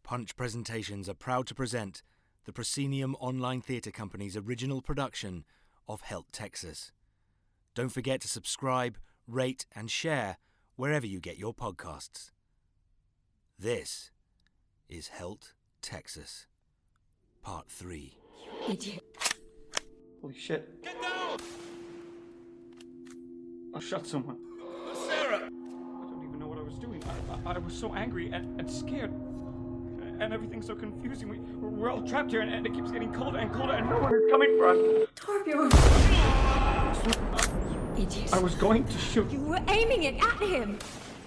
Punch Presentations are proud to present the Proscenium Online Theatre Company's original production of Helt Texas. Don't forget to subscribe, rate and share wherever you get your podcasts. This is Helt Texas, Part 3. You idiot. Holy shit. Get down! I shot someone. Sarah! I don't even know what I was doing. I was so angry and scared. And everything's so confusing. We're all trapped here and it keeps getting colder and colder and no one is coming for us. Torbjørn! You idiot. I was going to shoot. You were aiming it at him!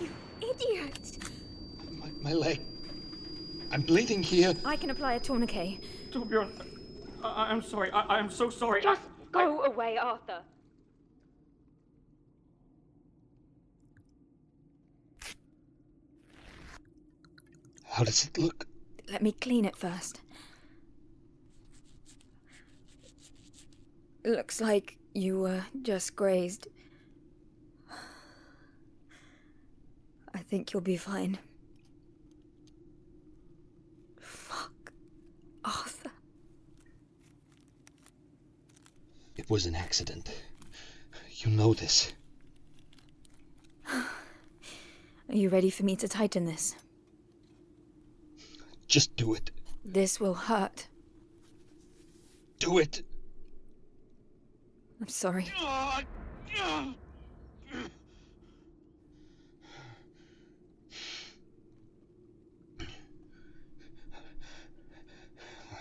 You idiot! My leg. I'm bleeding here. I can apply a tourniquet. Torbjørn, I'm sorry. I am so sorry. Just go away, Arthur. How does it look? Let me clean it first. Looks like you were just grazed. I think you'll be fine. Fuck. Arthur. It was an accident. You know this. Are you ready for me to tighten this? Just do it. This will hurt. Do it. I'm sorry.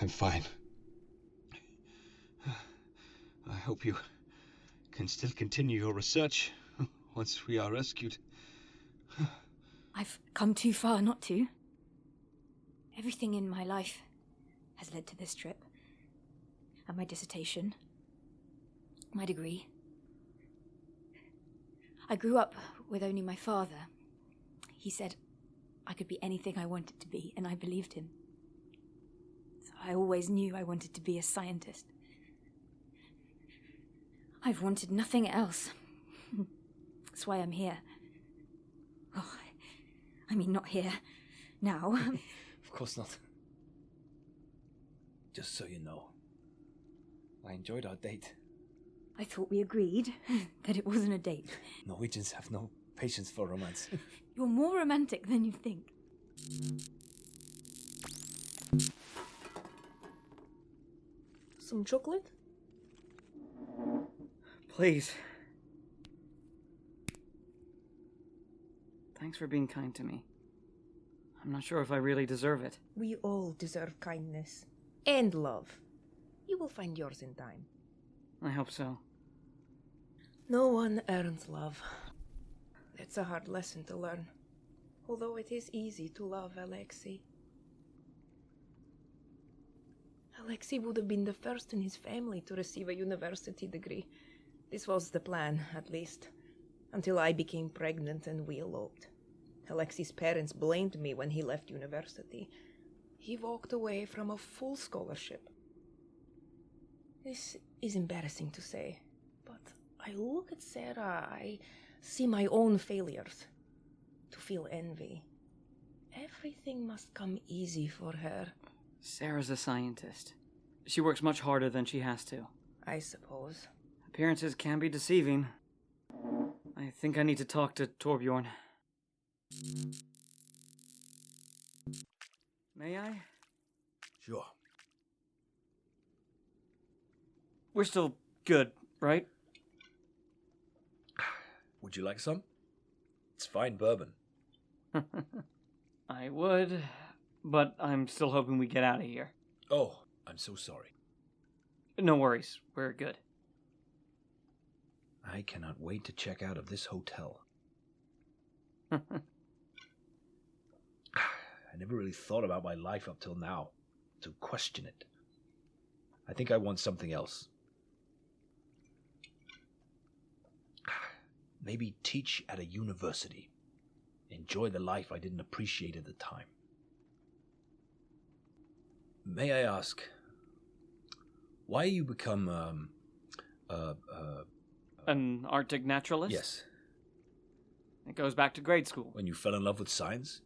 I'm fine. I hope you can still continue your research once we are rescued. I've come too far not to. Everything in my life has led to this trip. And my dissertation. My degree. I grew up with only my father. He said I could be anything I wanted to be, and I believed him. So I always knew I wanted to be a scientist. I've wanted nothing else. That's why I'm here. Oh, I mean, not here. Now. Of course not. Just so you know, I enjoyed our date. I thought we agreed that it wasn't a date. Norwegians have no patience for romance. You're more romantic than you think. Some chocolate? Please. Thanks for being kind to me. I'm not sure if I really deserve it. We all deserve kindness. And love. You will find yours in time. I hope so. No one earns love. That's a hard lesson to learn. Although it is easy to love Alexei. Alexei would have been the first in his family to receive a university degree. This was the plan, at least. Until I became pregnant and we eloped. Alexei's parents blamed me when he left university. He walked away from a full scholarship. This is embarrassing to say, but I look at Sarah, I see my own failures, to feel envy. Everything must come easy for her. Sarah's a scientist. She works much harder than she has to. I suppose. Appearances can be deceiving. I think I need to talk to Torbjørn. May I? Sure. We're still good, right? Would you like some? It's fine bourbon. I would, but I'm still hoping we get out of here. Oh, I'm so sorry. No worries, we're good. I cannot wait to check out of this hotel. I never really thought about my life up till now, to question it. I think I want something else. Maybe teach at a university. Enjoy the life I didn't appreciate at the time. May I ask, why you become, An Arctic naturalist? Yes. It goes back to grade school. When you fell in love with science?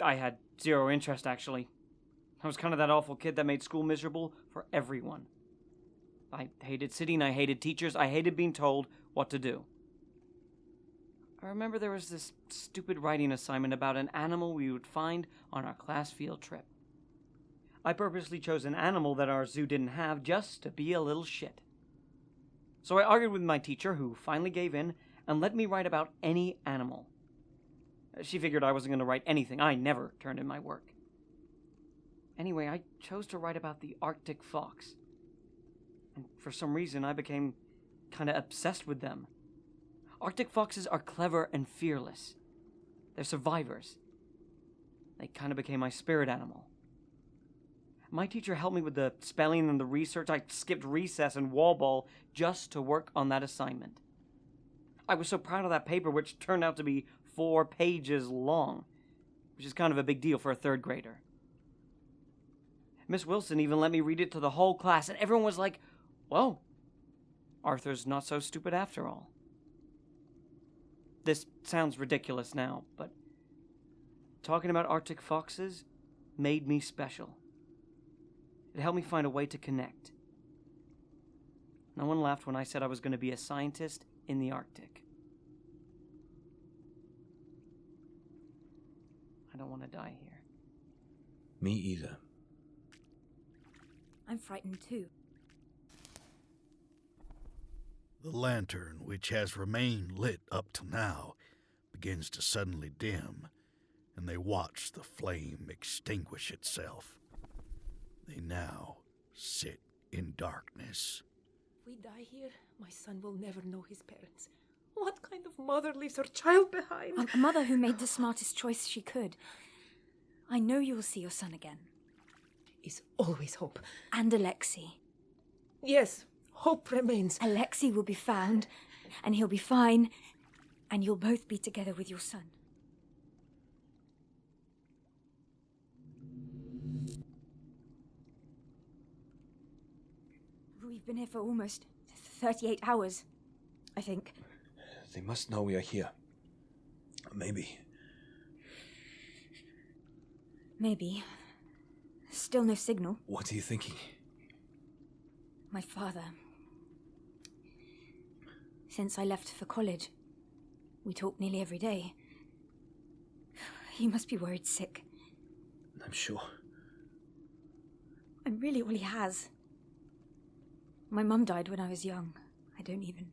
I had zero interest, actually. I was kind of that awful kid that made school miserable for everyone. I hated sitting, I hated teachers, I hated being told what to do. I remember there was this stupid writing assignment about an animal we would find on our class field trip. I purposely chose an animal that our zoo didn't have just to be a little shit. So I argued with my teacher, who finally gave in and let me write about any animal. She figured I wasn't going to write anything. I never turned in my work. Anyway, I chose to write about the Arctic fox. And for some reason, I became kind of obsessed with them. Arctic foxes are clever and fearless. They're survivors. They kind of became my spirit animal. My teacher helped me with the spelling and the research. I skipped recess and wall ball just to work on that assignment. I was so proud of that paper, which turned out to be 4 pages long, which is kind of a big deal for a 3rd grader. Miss Wilson even let me read it to the whole class, and everyone was like, whoa, Arthur's not so stupid after all. This sounds ridiculous now, but talking about Arctic foxes made me special. It helped me find a way to connect. No one laughed when I said I was going to be a scientist in the Arctic. I don't want to die here. Me either. I'm frightened too. The lantern, which has remained lit up to now, begins to suddenly dim, and they watch the flame extinguish itself. They now sit in darkness. If we die here, my son will never know his parents. What kind of mother leaves her child behind? A mother who made the smartest choice she could. I know you will see your son again. Is always hope. And Alexei. Yes, hope remains. Alexei will be found, and he'll be fine, and you'll both be together with your son. We've been here for almost 38 hours, I think. They must know we are here. Maybe. Maybe. Still no signal. What are you thinking? My father. Since I left for college, we talk nearly every day. He must be worried sick. I'm sure. I'm really all he has. My mum died when I was young. I don't even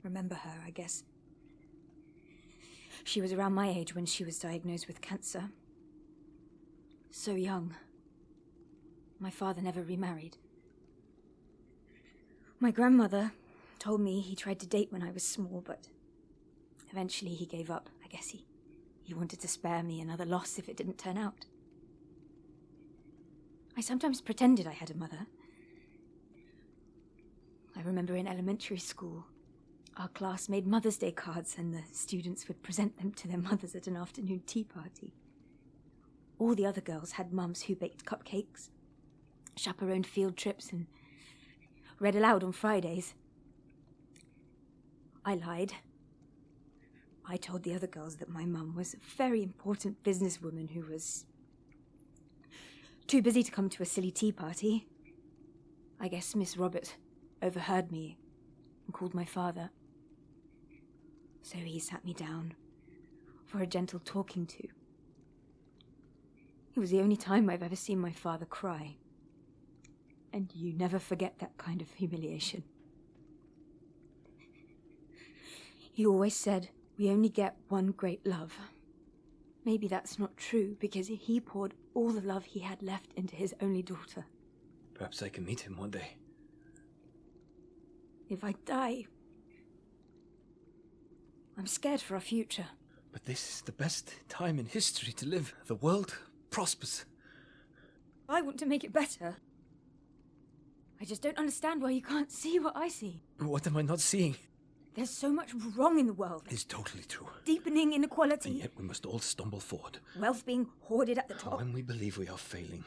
remember her, I guess. She was around my age when she was diagnosed with cancer. So young. My father never remarried. My grandmother told me he tried to date when I was small, but eventually he gave up. I guess he wanted to spare me another loss if it didn't turn out. I sometimes pretended I had a mother. I remember in elementary school, our class made Mother's Day cards and the students would present them to their mothers at an afternoon tea party. All the other girls had mums who baked cupcakes, chaperoned field trips, and read aloud on Fridays. I lied. I told the other girls that my mum was a very important businesswoman who was too busy to come to a silly tea party. I guess Miss Robert overheard me and called my father. So he sat me down for a gentle talking to. It was the only time I've ever seen my father cry. And you never forget that kind of humiliation. He always said, we only get one great love. Maybe that's not true, because he poured all the love he had left into his only daughter. Perhaps I can meet him one day. If I die, I'm scared for our future. But this is the best time in history to live. The world prospers. I want to make it better. I just don't understand why you can't see what I see. What am I not seeing? There's so much wrong in the world. It's totally true. Deepening inequality. And yet we must all stumble forward. Wealth being hoarded at the top. When we believe we are failing,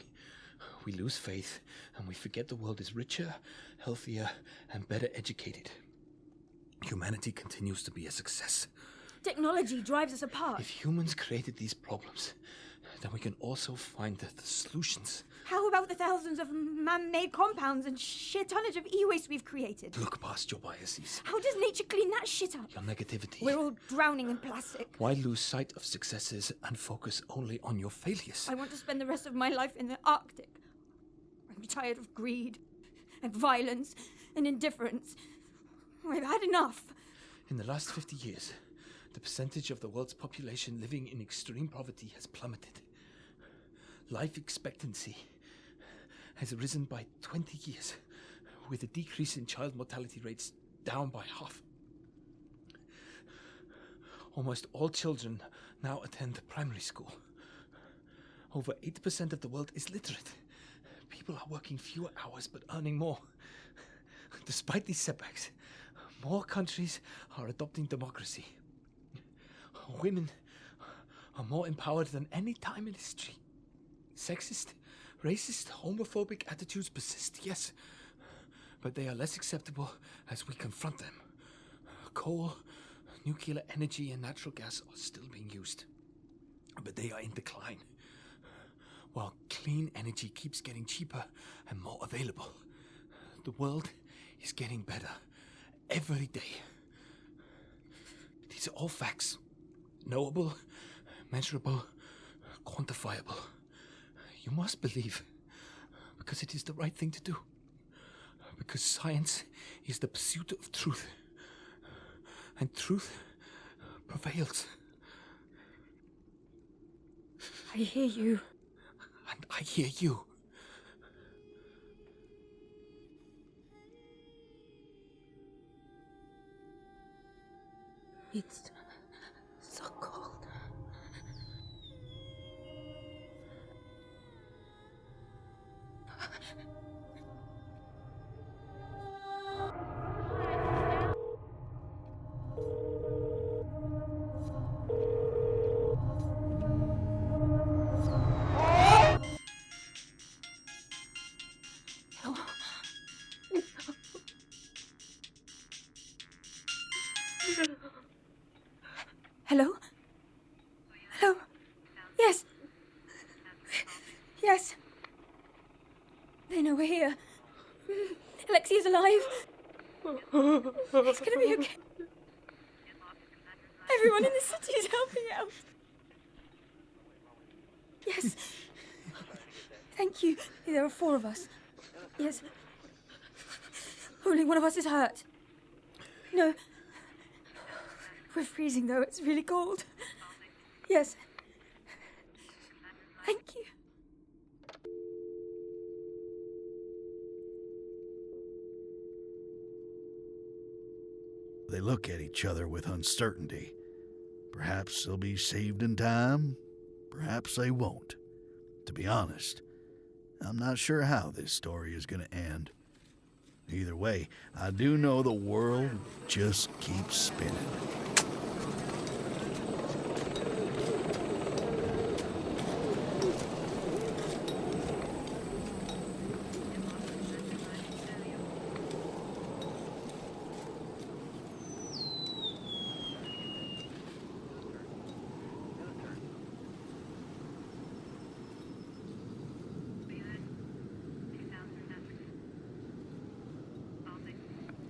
we lose faith and we forget the world is richer, healthier, and better educated. Humanity continues to be a success. Technology drives us apart. If humans created these problems, then we can also find the solutions. How about the thousands of man-made compounds and sheer tonnage of e-waste we've created? Look past your biases. How does nature clean that shit up? Your negativity. We're all drowning in plastic. Why lose sight of successes and focus only on your failures? I want to spend the rest of my life in the Arctic. I'm tired of greed and violence and indifference. I've had enough. In the last 50 years, the percentage of the world's population living in extreme poverty has plummeted. Life expectancy has risen by 20 years, with a decrease in child mortality rates down by half. Almost all children now attend primary school. Over 80% of the world is literate. People are working fewer hours but earning more. Despite these setbacks, more countries are adopting democracy. Women are more empowered than any time in history. Sexist, racist, homophobic attitudes persist, yes, but they are less acceptable as we confront them. Coal, nuclear energy, and natural gas are still being used, but they are in decline, while clean energy keeps getting cheaper and more available. The world is getting better every day. These are all facts. Knowable, measurable, quantifiable. You must believe, because it is the right thing to do. Because science is the pursuit of truth. And truth prevails. I hear you. And I hear you. It's so cold. Hello? Hello? Yes. Yes. They know we're here. Alexei is alive. It's gonna be okay. Everyone in the city is helping out. Yes. Thank you. There are 4 of us. Yes. Only one of us is hurt. No. We're freezing, though. It's really cold. Yes. Thank you. They look at each other with uncertainty. Perhaps they'll be saved in time, perhaps they won't. To be honest, I'm not sure how this story is going to end. Either way, I do know the world just keeps spinning.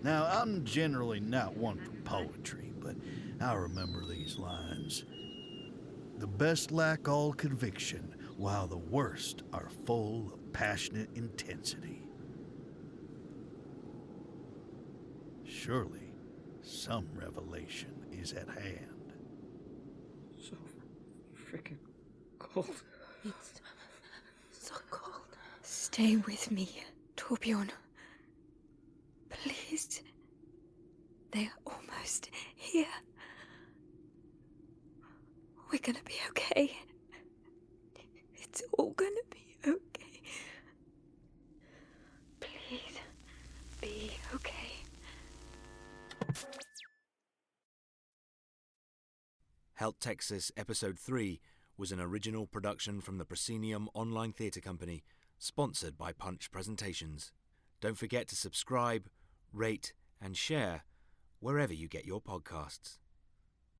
Now, I'm generally not one for poetry, but I remember these lines. The best lack all conviction, while the worst are full of passionate intensity. Surely, some revelation is at hand. So freaking cold. It's so cold. Stay with me, Torbjørn. Please. They are almost here. We're gonna be okay. It's all gonna be okay. Please, be okay. Helt Texas Episode 3 was an original production from the Proscenium Online Theatre Company, sponsored by Punch Presentations. Don't forget to subscribe, rate, and share wherever you get your podcasts.